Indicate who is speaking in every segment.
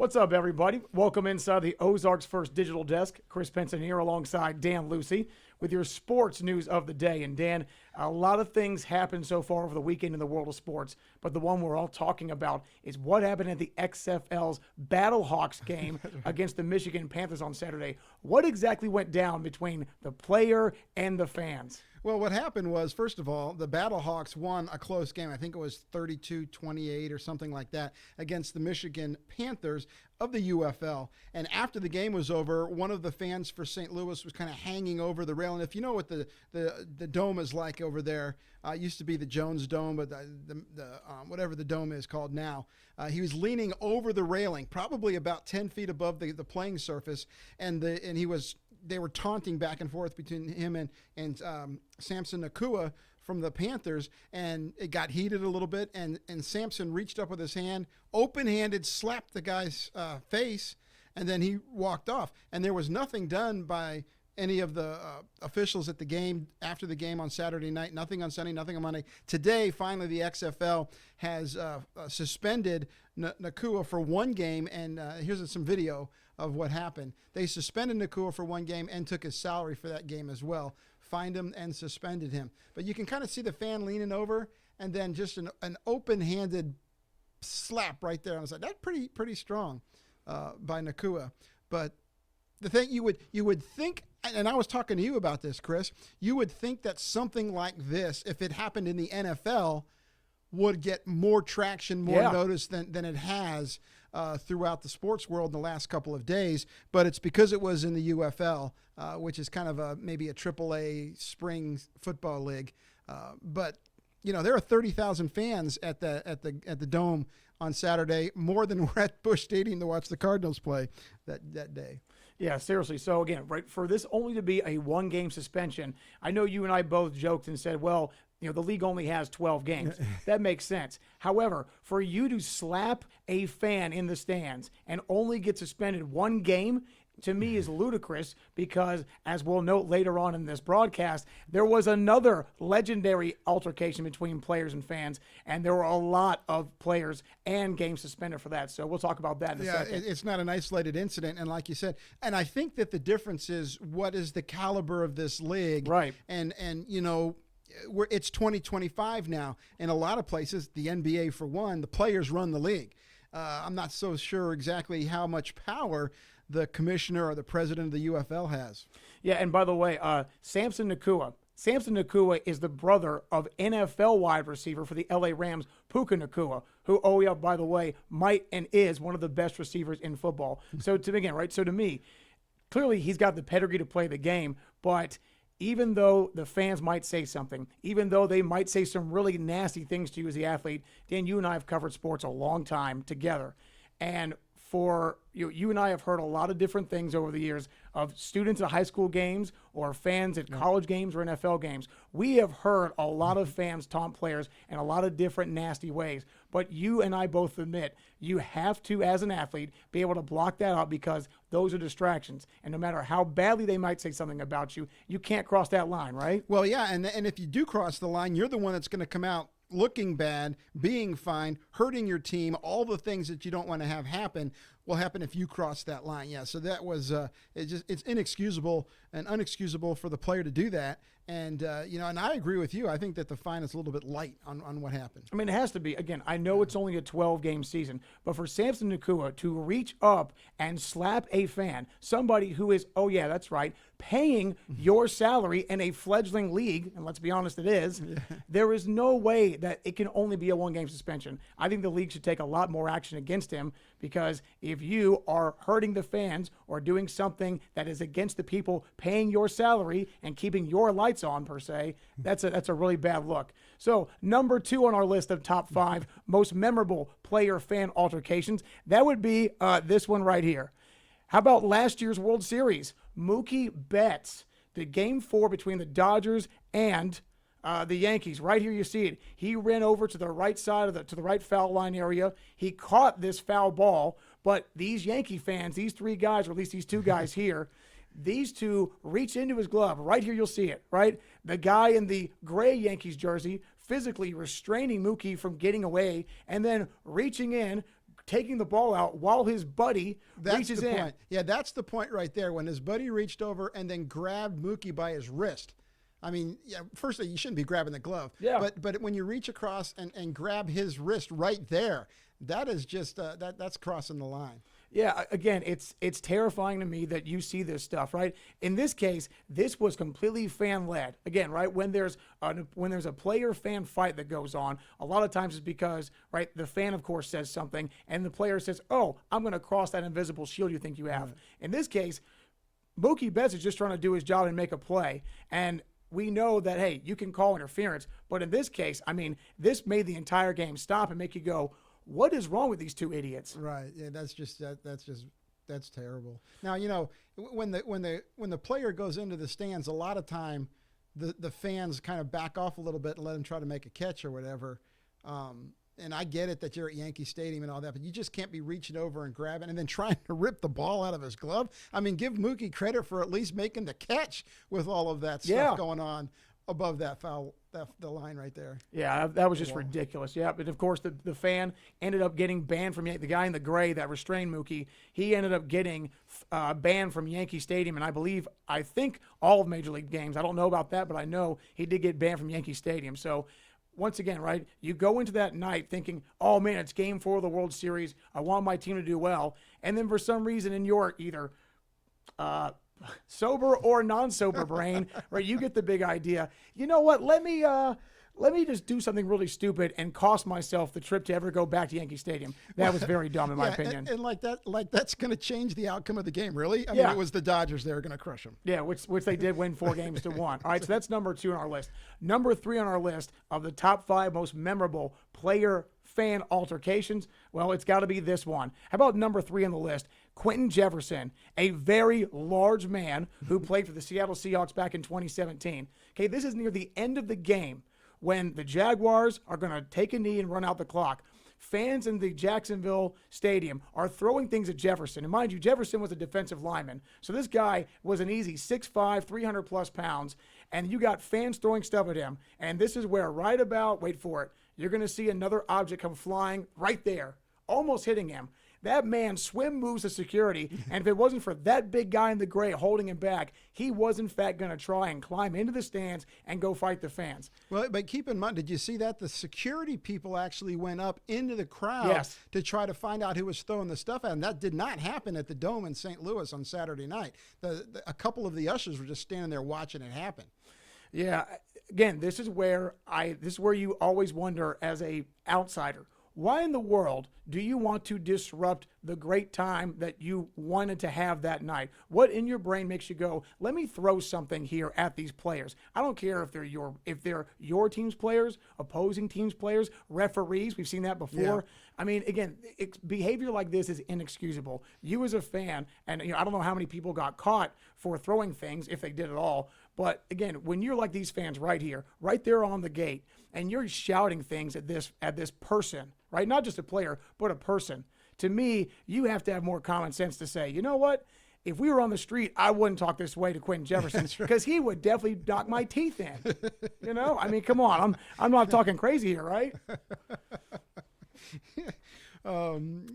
Speaker 1: What's up, everybody? Welcome inside the Ozarks First Digital Desk. Chris Penson here alongside Dan Lucy with your sports news of the day. And Dan, a lot of things happened so far over the weekend in the world of sports, but the one we're all talking about is what happened at the XFL's Battlehawks game against the Michigan Panthers on Saturday. What exactly went down between the player and the fans?
Speaker 2: Well, what happened was, first of all, the Battlehawks won a close game. I think it was 32-28 or something like that against the Michigan Panthers of the UFL. And after the game was over, one of the fans for St. Louis was kind of hanging over the rail. And if you know what the dome is like over there, it used to be the Jones Dome, but whatever the dome is called now, he was leaning over the railing, probably about 10 feet above the playing surface, and they were taunting back and forth between him and Samson Nakua from the Panthers, and it got heated a little bit, and Samson reached up with his hand, open-handed, slapped the guy's face, and then he walked off. And there was nothing done by any of the officials at the game, after the game on Saturday night, nothing on Sunday, nothing on Monday. Today, finally, the XFL has suspended Nakua for one game, and here's some video of what happened. They suspended Nakua for one game and took his salary for that game as well. Fined him and suspended him. But you can kind of see the fan leaning over, and then just an open-handed slap right there. I was like, that's pretty strong by Nakua. But the thing you would think, and I was talking to you about this, Chris, you would think that something like this, if it happened in the NFL, would get more traction, more notice than it has throughout the sports world in the last couple of days. But it's because it was in the UFL, which is kind of maybe a AAA spring football league. But you know, there are 30,000 fans at the Dome on Saturday, more than were at Busch Stadium to watch the Cardinals play that day.
Speaker 1: Yeah, seriously. So again, right, for this only to be a one-game suspension, I know you and I both joked and said, well, you know, the league only has 12 games. That makes sense. However, for you to slap a fan in the stands and only get suspended one game, to me is ludicrous because, as we'll note later on in this broadcast, there was another legendary altercation between players and fans, and there were a lot of players and games suspended for that. So we'll talk about that in a second.
Speaker 2: It's not an isolated incident, and like you said, and I think that the difference is what is the caliber of this league.
Speaker 1: Right.
Speaker 2: And you know, it's 2025 now. In a lot of places, the NBA for one, the players run the league. I'm not so sure exactly how much power the commissioner or the president of the UFL has.
Speaker 1: Yeah, and by the way, Samson Nakua. Samson Nakua is the brother of NFL wide receiver for the LA Rams, Puka Nakua, who, oh yeah, by the way, might and is one of the best receivers in football. So to begin, right? So to me, clearly he's got the pedigree to play the game, but even though the fans might say something, even though they might say some really nasty things to you as the athlete, Dan, you and I have covered sports a long time together. And for you and I have heard a lot of different things over the years of students at high school games or fans at college games or NFL games. We have heard a lot of fans taunt players in a lot of different nasty ways. But you and I both admit you have to, as an athlete, be able to block that out because those are distractions. And no matter how badly they might say something about you, you can't cross that line, right?
Speaker 2: Well, yeah, and if you do cross the line, you're the one that's going to come out looking bad, being fined, hurting your team, all the things that you don't want to have happen will happen if you cross that line. Yeah, so that was it's inexcusable and unexcusable for the player to do that. And and I agree with you. I think that the fine is a little bit light on what happened.
Speaker 1: I mean, it has to be. Again, I know it's only a 12-game season, but for Samson Nakua to reach up and slap a fan, somebody who is, oh yeah, that's right, paying your salary in a fledgling league, and let's be honest, it is, there is no way that it can only be a one-game suspension. I think the league should take a lot more action against him because if you are hurting the fans or doing something that is against the people paying your salary and keeping your lights on, per se, that's a really bad look. So number 2 on our list of top 5 most memorable player-fan altercations, that would be this one right here. How about last year's World Series? Mookie Betts, the Game 4 between the Dodgers and the Yankees. Right here you see it. He ran over to the right side to the right foul line area. He caught this foul ball, but these Yankee fans, these 3 guys, or at least these 2 guys here, these 2 reach into his glove. Right here you'll see it, right? The guy in the gray Yankees jersey physically restraining Mookie from getting away and then reaching in, taking the ball out while his buddy reaches in.
Speaker 2: Point. Yeah, that's the point right there. When his buddy reached over and then grabbed Mookie by his wrist. I mean, yeah, firstly, you shouldn't be grabbing the glove.
Speaker 1: Yeah.
Speaker 2: But when you reach across and grab his wrist right there, that is just that's crossing the line.
Speaker 1: Yeah, again, it's terrifying to me that you see this stuff, right? In this case, this was completely fan-led. Again, right, when there's a player-fan fight that goes on, a lot of times it's because, right, the fan, of course, says something, and the player says, oh, I'm going to cross that invisible shield you think you have. Right. In this case, Mookie Betts is just trying to do his job and make a play, and we know that, hey, you can call interference, but in this case, I mean, this made the entire game stop and make you go, what is wrong with these two idiots?
Speaker 2: Right. Yeah, that's terrible. Now, you know, when the player goes into the stands, a lot of time the fans kind of back off a little bit and let him try to make a catch or whatever. And I get it that you're at Yankee Stadium and all that, but you just can't be reaching over and grabbing and then trying to rip the ball out of his glove. I mean, give Mookie credit for at least making the catch with all of that stuff going on above that foul, the line right there.
Speaker 1: Yeah, that was just ridiculous. Yeah, but of course the fan ended up getting banned from the guy in the gray that restrained Mookie. He ended up getting banned from Yankee Stadium, and I think all of Major League games. I don't know about that, but I know he did get banned from Yankee Stadium. So once again, right, you go into that night thinking, oh man, it's Game 4 of the World Series. I want my team to do well, and then for some reason in your either sober or non-sober brain, right? You get the big idea. You know what? Let me just do something really stupid and cost myself the trip to ever go back to Yankee Stadium. That was very dumb in my opinion.
Speaker 2: And that's going to change the outcome of the game, really? I mean, it was the Dodgers they were going to crush them.
Speaker 1: Yeah, which they did win 4-1. All right, so that's number 2 on our list. Number 3 on our list of the top 5 most memorable player-fan altercations, well, it's got to be this one. How about number 3 on the list? Quentin Jefferson, a very large man who played for the Seattle Seahawks back in 2017. Okay, this is near the end of the game when the Jaguars are going to take a knee and run out the clock. Fans in the Jacksonville Stadium are throwing things at Jefferson. And mind you, Jefferson was a defensive lineman. So this guy was an easy 6'5", 300-plus pounds. And you got fans throwing stuff at him. And this is where right about, wait for it, you're going to see another object come flying right there, almost hitting him. That man swim moves to security, and if it wasn't for that big guy in the gray holding him back, he was in fact going to try and climb into the stands and go fight the fans.
Speaker 2: Well, but keep in mind, did you see that? The security people actually went up into the crowd to try to find out who was throwing the stuff at him. That did not happen at the Dome in St. Louis on Saturday night. A couple of the ushers were just standing there watching it happen.
Speaker 1: Yeah, again, this is where you always wonder as a outsider, why in the world do you want to disrupt the great time that you wanted to have that night? What in your brain makes you go, let me throw something here at these players? I don't care if they're your team's players, opposing team's players, referees. We've seen that before. Yeah. I mean, again, behavior like this is inexcusable. You as a fan, and I don't know how many people got caught for throwing things, if they did at all. But again, when you're like these fans right here, right there on the gate, and you're shouting things at this person, right? Not just a player, but a person. To me, you have to have more common sense to say, you know what? If we were on the street, I wouldn't talk this way to Quentin Jefferson because he would definitely knock my teeth in. I mean, come on, I'm not talking crazy here, right?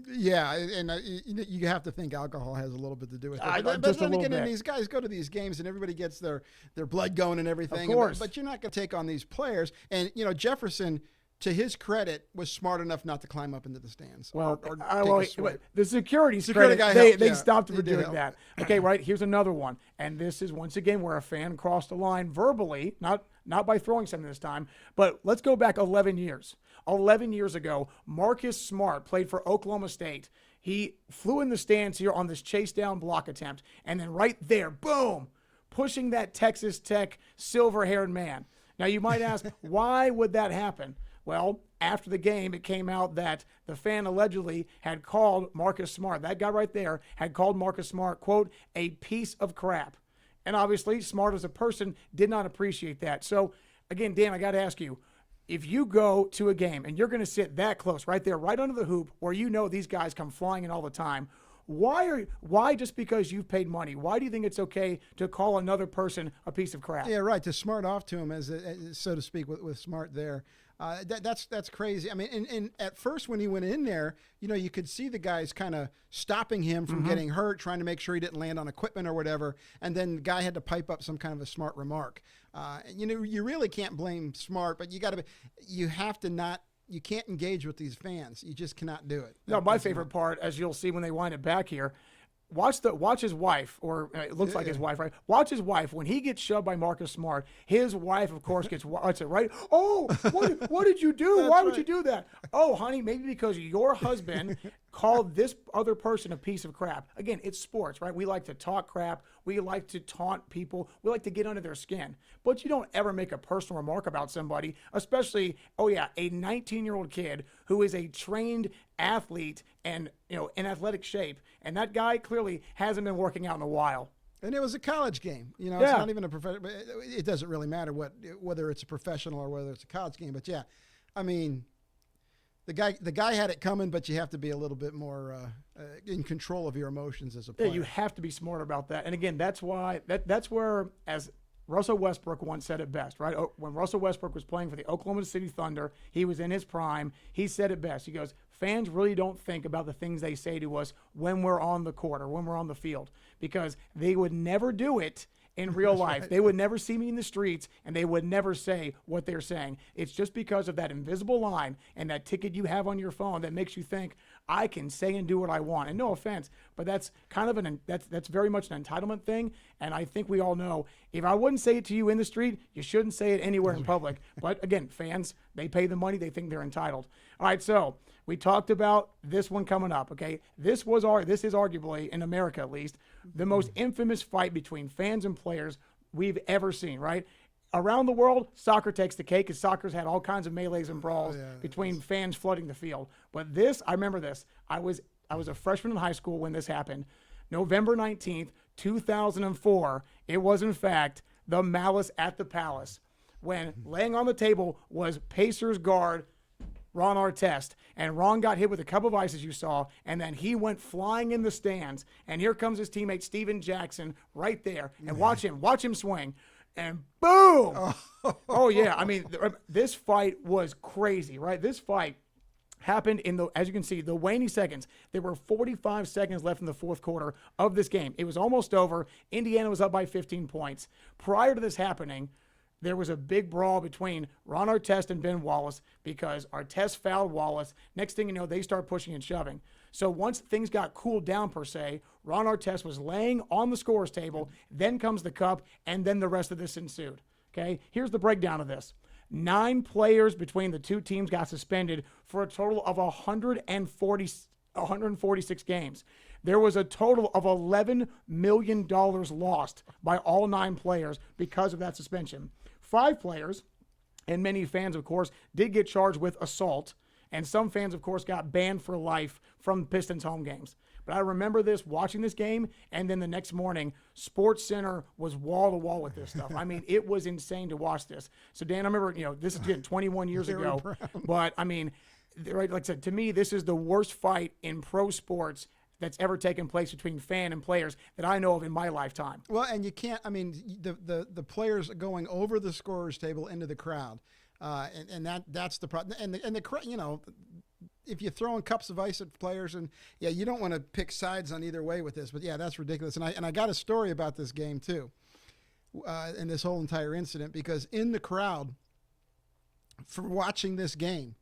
Speaker 2: Yeah, and you have to think alcohol has a little bit to do with it. But
Speaker 1: just
Speaker 2: then
Speaker 1: a little
Speaker 2: again,
Speaker 1: bit.
Speaker 2: These guys go to these games and everybody gets their blood going and everything.
Speaker 1: Of course.
Speaker 2: But you're not going to take on these players. And, Jefferson, to his credit, was smart enough not to climb up into the stands.
Speaker 1: Well,
Speaker 2: or take a sweat.
Speaker 1: the security
Speaker 2: guy
Speaker 1: they stopped him from doing that. Okay, right, here's another one. And this is, once again, where a fan crossed the line verbally, not by throwing something this time, but let's go back 11 years. 11 years ago, Marcus Smart played for Oklahoma State. He flew in the stands here on this chase down block attempt, and then right there, boom, pushing that Texas Tech silver-haired man. Now, you might ask, why would that happen? Well, after the game, it came out that the fan allegedly had called Marcus Smart, that guy right there, had called Marcus Smart, quote, a piece of crap. And obviously, Smart as a person did not appreciate that. So, again, Dan, I got to ask you, if you go to a game and you're going to sit that close right there, right under the hoop, where these guys come flying in all the time, why just because you've paid money, why do you think it's okay to call another person a piece of crap?
Speaker 2: Yeah, right, to smart off to him, so to speak, with Smart there. That's crazy. I mean, and at first when he went in there, you could see the guys kind of stopping him from getting hurt, trying to make sure he didn't land on equipment or whatever. And then the guy had to pipe up some kind of a smart remark. You really can't blame Smart, but you can't engage with these fans. You just cannot do it.
Speaker 1: No, my favorite part, as you'll see when they wind it back here, watch his wife, or it looks like his wife, right? Watch his wife. When he gets shoved by Marcus Smart, his wife, of course, what's it, right? Oh, what did you do? Why would you do that? Oh, honey, maybe because your husband called this other person a piece of crap. Again, it's sports, right? We like to talk crap. We like to taunt people. We like to get under their skin. But you don't ever make a personal remark about somebody, especially, a 19-year-old kid who is a trained athlete and, in athletic shape. And that guy clearly hasn't been working out in a while.
Speaker 2: And it was a college game. It's not even a professional. It doesn't really matter whether it's a professional or whether it's a college game. But, I mean, the guy had it coming, but you have to be a little bit more in control of your emotions as a player.
Speaker 1: Yeah, you have to be smart about that. And, again, that's why that's where, as Russell Westbrook once said it best, right? When Russell Westbrook was playing for the Oklahoma City Thunder, he was in his prime. He said it best. He goes, fans really don't think about the things they say to us when we're on the court or when we're on the field, because they would never do it in real life. Right. They would never see me in the streets, and they would never say what they're saying. It's just because of that invisible line and that ticket you have on your phone that makes you think, I can say and do what I want. And no offense, but that's kind of that's very much an entitlement thing. And I think we all know, if I wouldn't say it to you in the street, you shouldn't say it anywhere in public. But again, fans, they pay the money. They think they're entitled. All right, so we talked about this one coming up, okay? This is arguably, in America at least, the most infamous fight between fans and players we've ever seen, right? Around the world, soccer takes the cake, because soccer's had all kinds of melees and brawls between fans flooding the field. But this, I remember this. I was a freshman in high school when this happened. November 19th, 2004, it was, in fact, the Malice at the Palace, when laying on the table was Pacers guard Ron Artest, and Ron got hit with a cup of ice, as you saw, and then he went flying in the stands, and here comes his teammate Steven Jackson right there, and watch him swing, and boom! Oh yeah, I mean, this fight was crazy, right? This fight happened as you can see, the waning seconds. There were 45 seconds left in the fourth quarter of this game. It was almost over. Indiana was up by 15 points. Prior to this happening, there was a big brawl between Ron Artest and Ben Wallace, because Artest fouled Wallace. Next thing you know, they start pushing and shoving. So once things got cooled down, per se, Ron Artest was laying on the scorer's table. Then comes the cup, and then the rest of this ensued. Okay, here's the breakdown of this. 9 players between the two teams got suspended for a total of 146 games. There was a total of $11 million lost by all 9 players because of that suspension. 5 players, and many fans, of course, did get charged with assault, and some fans, of course, got banned for life from Pistons home games. But I remember watching this game, and then the next morning, Sports Center was wall to wall with this stuff. I mean, it was insane to watch this. So, Dan, I remember, this is again 21 years ago, but I mean, right, like I said, to me, this is the worst fight in pro sports that's ever taken place between fan and players that I know of in my lifetime.
Speaker 2: Well, and you can't, I mean, the players going over the scorer's table into the crowd, and that's the problem. And the crowd, if you're throwing cups of ice at players, and you don't want to pick sides on either way with this, but that's ridiculous. And I got a story about this game too, and this whole entire incident, because in the crowd for watching this game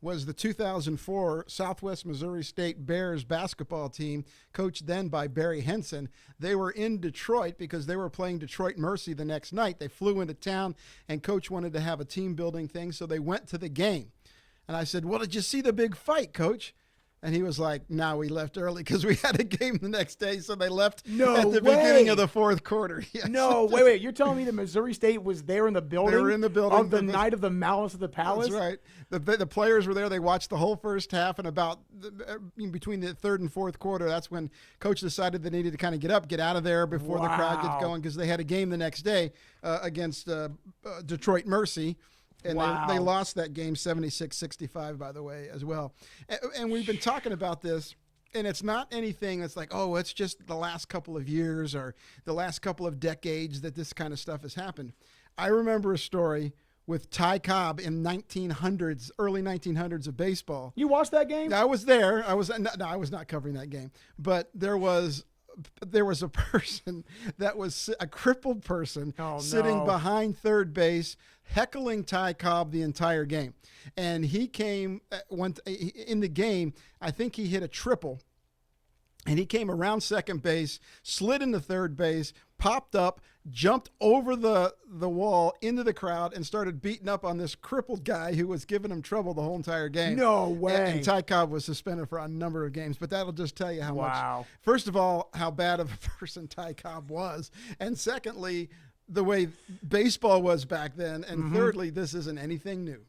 Speaker 2: was the 2004 Southwest Missouri State Bears basketball team, coached then by Barry Henson. They were in Detroit because they were playing Detroit Mercy the next night. They flew into town, and Coach wanted to have a team-building thing, so they went to the game. And I said, well, did you see the big fight, Coach? And he was like, no, we left early because we had a game the next day, so they left at the beginning of the fourth quarter. Yes.
Speaker 1: No, wait. You're telling me that Missouri State was there in the building?
Speaker 2: They were in the building.
Speaker 1: Of the night of the Malice at the Palace?
Speaker 2: That's right. The players were there. They watched the whole first half, and about between the third and fourth quarter, that's when Coach decided they needed to kind of get out of there before the crowd gets going, because they had a game the next day against Detroit Mercy. And they lost that game 76-65, by the way, as well. And we've been talking about this, and it's not anything that's like, oh, it's just the last couple of years or the last couple of decades that this kind of stuff has happened. I remember a story with Ty Cobb in 1900s, early 1900s of baseball.
Speaker 1: You watched that game?
Speaker 2: I was there. I was not covering that game, but there was a person that was a crippled person sitting behind third base, heckling Ty Cobb the entire game. And he came in the game. I think he hit a triple. And he came around second base, slid into third base, popped up, jumped over the wall into the crowd, and started beating up on this crippled guy who was giving him trouble the whole entire game.
Speaker 1: No way.
Speaker 2: And Ty Cobb was suspended for a number of games, but that'll just tell you how
Speaker 1: much.
Speaker 2: First of all, how bad of a person Ty Cobb was. And secondly, the way baseball was back then. And thirdly, this isn't anything new.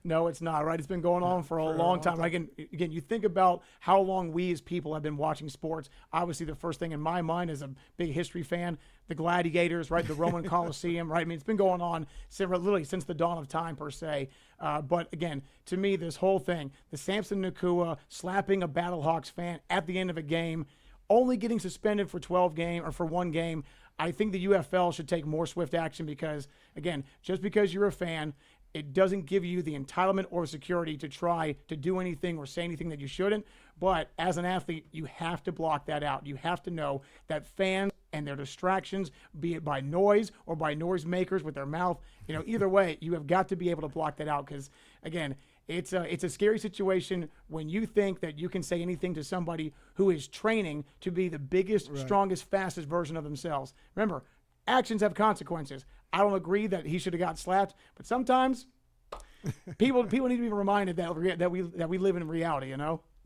Speaker 1: No, it's not, right? It's been going on for a long time. Again, you think about how long we as people have been watching sports. Obviously, the first thing in my mind as a big history fan, the gladiators, right? The Roman Colosseum, right? I mean, it's been going on literally since the dawn of time, per se. But again, to me, this whole thing, the Samson Nacua slapping a Battlehawks fan at the end of a game, only getting suspended for 12 game or for one game, I think the UFL should take more swift action because, again, just because you're a fan, it doesn't give you the entitlement or security to try to do anything or say anything that you shouldn't. But as an athlete, you have to block that out. You have to know that fans and their distractions, be it by noise or by noise makers with their mouth, either way, you have got to be able to block that out because, again, it's a scary situation when you think that you can say anything to somebody who is training to be the biggest, strongest, fastest version of themselves. Remember, actions have consequences. I don't agree that he should have got slapped, but sometimes people need to be reminded that we live in reality,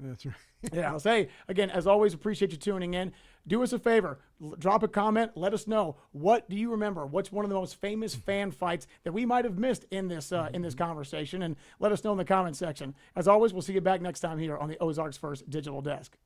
Speaker 2: That's right.
Speaker 1: Yeah, I'll say, again, as always, appreciate you tuning in. Do us a favor. Drop a comment. Let us know. What do you remember? What's one of the most famous fan fights that we might have missed in this conversation? And let us know in the comment section. As always, we'll see you back next time here on the Ozarks First Digital Desk.